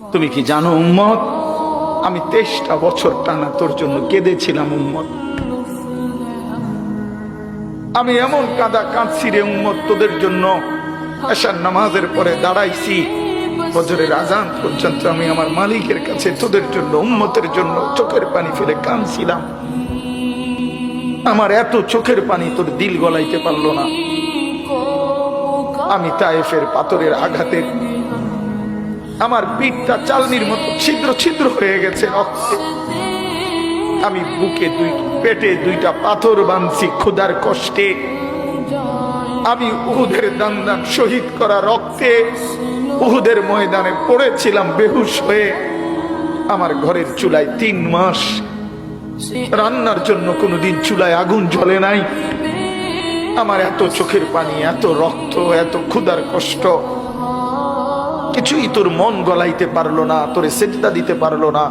তুমি কি জানো উম্মত, আমি 23টা বছর টানা তোর জন্য কেঁদেছিলাম উম্মত। আমি এমন কাঁদা কাঁদছি রে উম্মত তোদের জন্য। এশার নামাজের পরে দাঁড়াইছি, ফজরের আজান পর্যন্ত আমি আমার মালিকের কাছে তোদের জন্য, উম্মতের জন্য চোখের পানি ফেলে কাঁদছিলাম। আমার এত চোখের পানি তোর দিল গলাইতে পারলো না। আমি তায়েফের পাথরের আঘাতে আমার পিঠটা চালনির মতো ছিদ্র ছিদ্র হয়ে গেছে রক্তে। আমি বুকে পেটে 2টা পাথর বাঁধছি ক্ষুধার কষ্টে। আমি উহুদের দান দান শহীদ করা রক্তে উহুদের ময়দানে পড়েছিলাম বেহুশ হয়ে। আমার ঘরের চুলায় 3 মাস রান্নার জন্য কোনোদিন চুলায় আগুন জ্বলে নাই। আমার এত চোখের পানি, এত রক্ত, এত ক্ষুধার কষ্ট, কিছুই তোর মন গলাইতে পারলো না, তোরে সেজদা দিতে পারলো না।